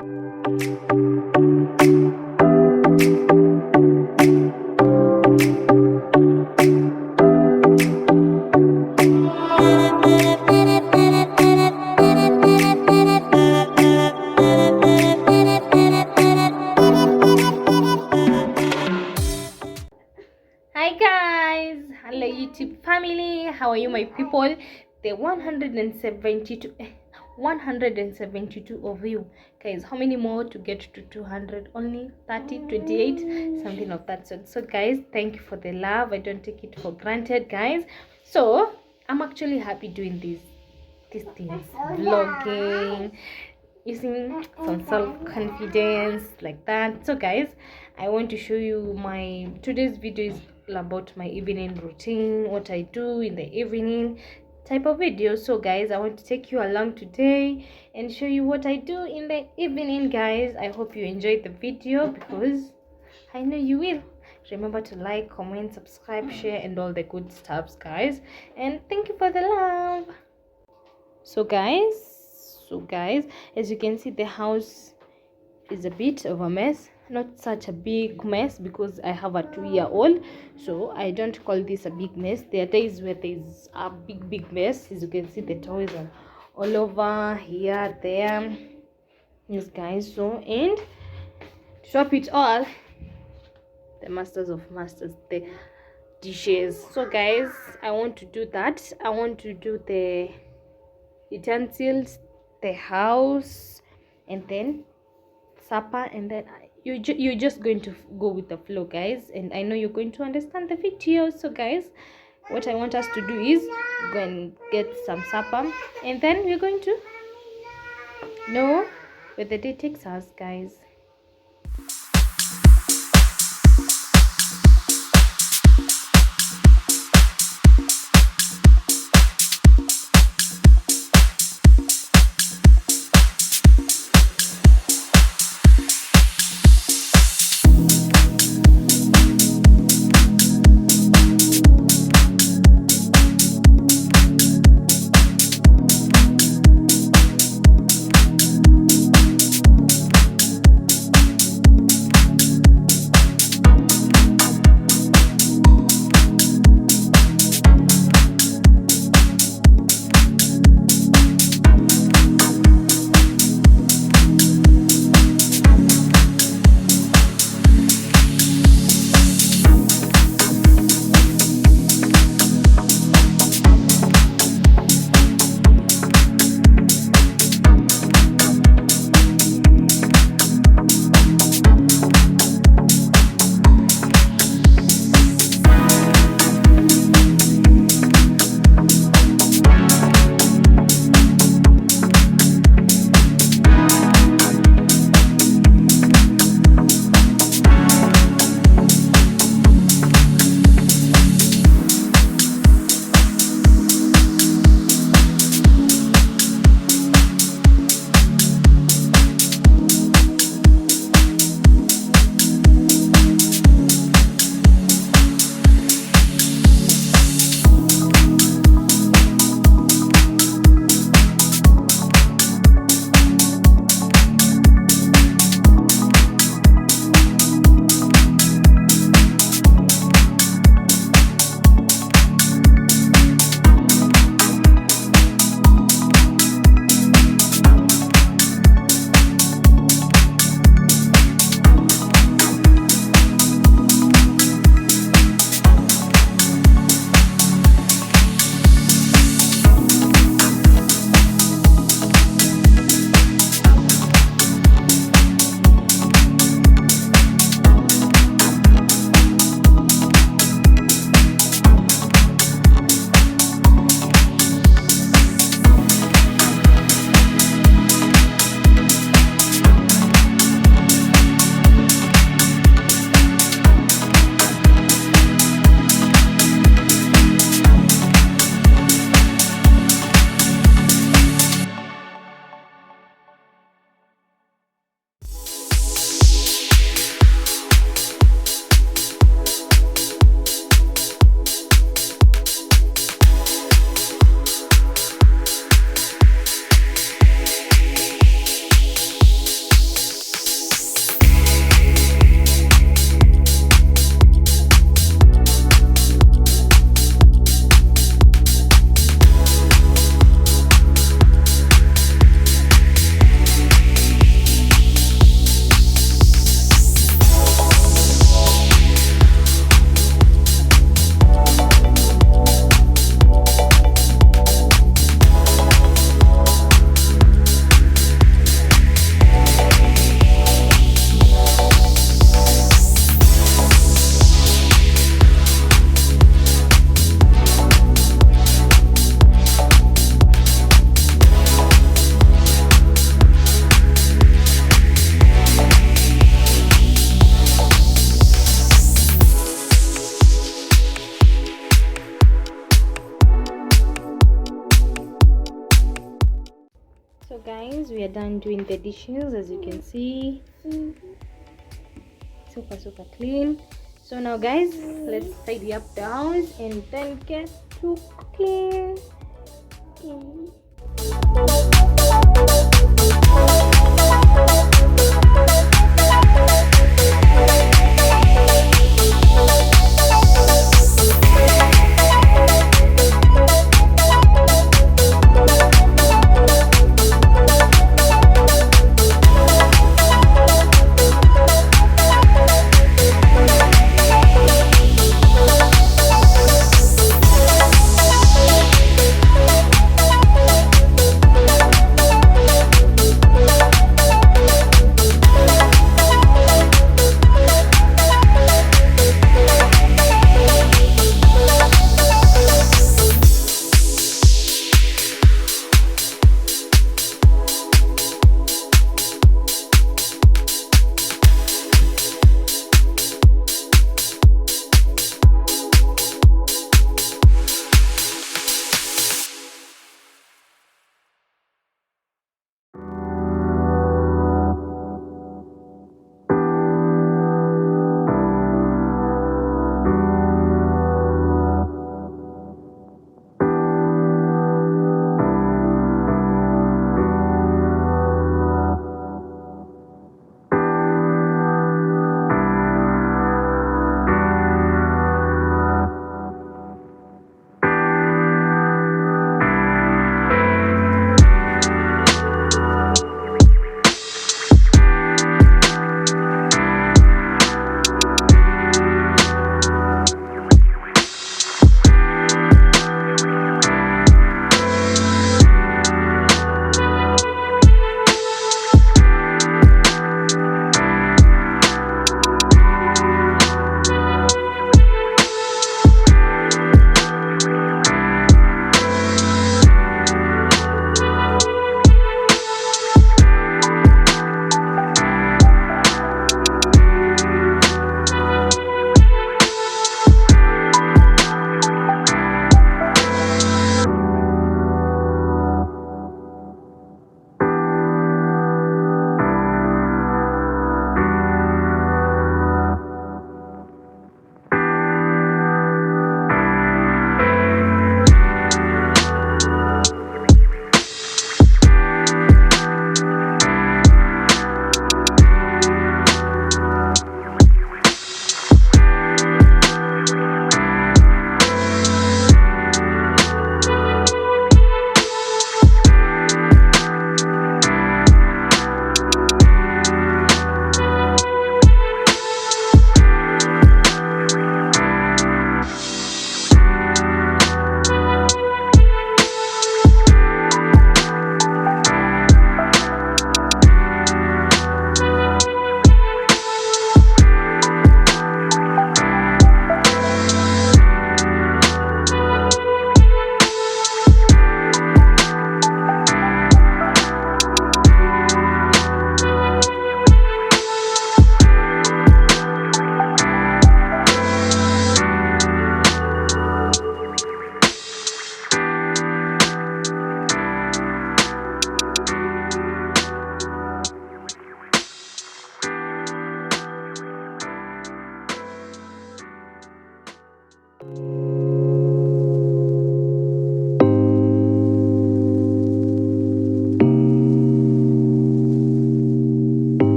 Hi guys, hello YouTube family. How are you, my people? The 172 of you guys. How many more to get to 200? Only 30, 28, something of that sort. So guys, thank you for the love. I don't take it for granted, guys. So I'm actually happy doing these things, vlogging, using some self-confidence like that. So guys, I want to show you my today's video is all about my evening routine, what I do in the evening type of video. So guys, I want to take you along today and show you what I do in the evening, guys. I hope you enjoyed the video because I know you will. Remember to like, comment, subscribe, share, and all the good stuffs, guys. And thank you for the love. So guys, as you can see, the house is a bit of a mess. Not such a big mess because I have a 2-year-old, so I don't call this a big mess. There are days where there's a big mess. As you can see, the toys are all over here, there. Yes guys, so and to top it all, the masters of masters, the dishes. So guys, I want to do that. I want to do the utensils, the house, and then supper, and then you're just going to go with the flow, guys, and I know you're going to understand the video. So guys, what I want us to do is go and get some supper, and then we're going to know where the day takes us, guys. are done doing the dishes. As you can see, super clean. So now guys, let's tidy up the house and then get to cooking.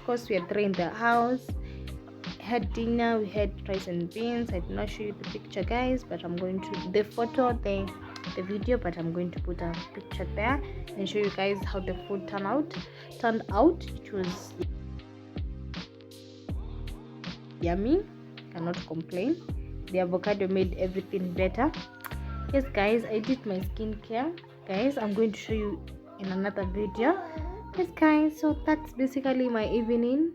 Of course, we are three in the house. Had dinner, we had rice and beans. I did not show you the picture, guys, but I'm going to the photo, the video, but I'm going to put a picture there and show you guys how the food turned out. It was yummy, cannot complain. The avocado made everything better. Yes, guys, I did my skincare, guys. I'm going to show you in another video. Yes, guys, so that's basically my evening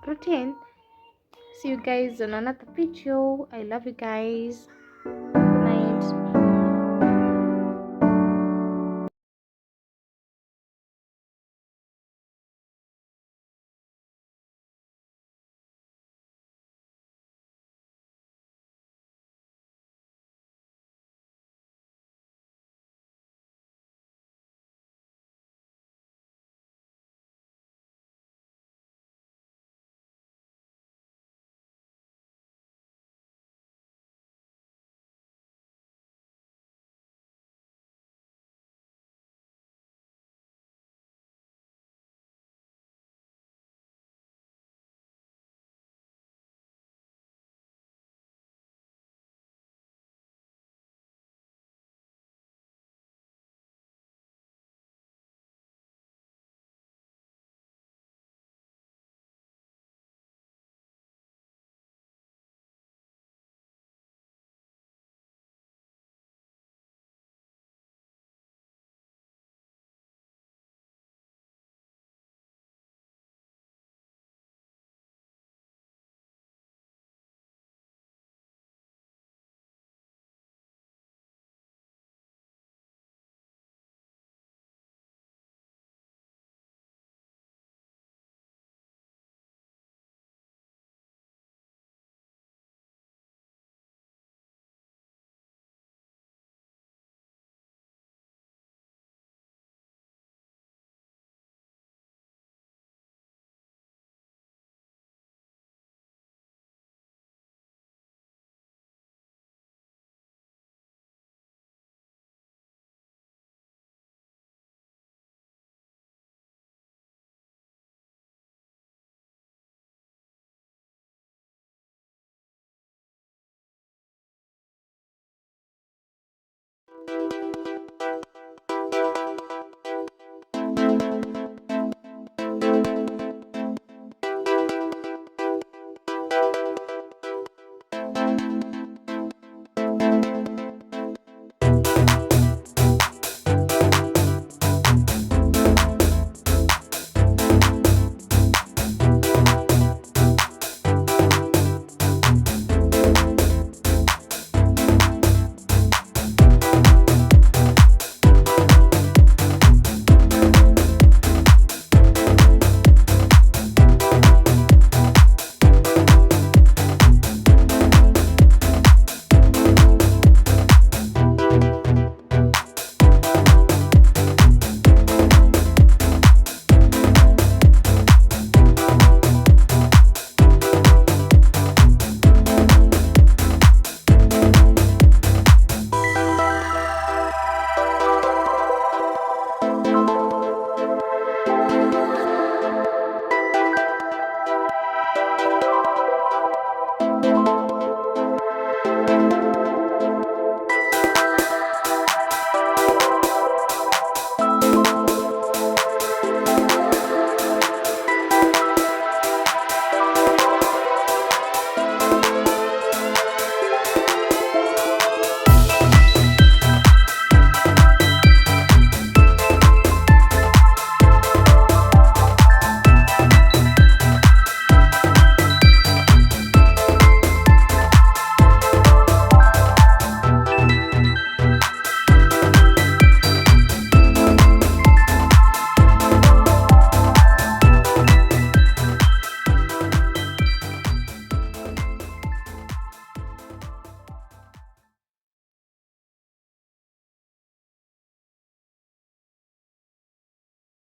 routine. See you guys on another video. I love you guys.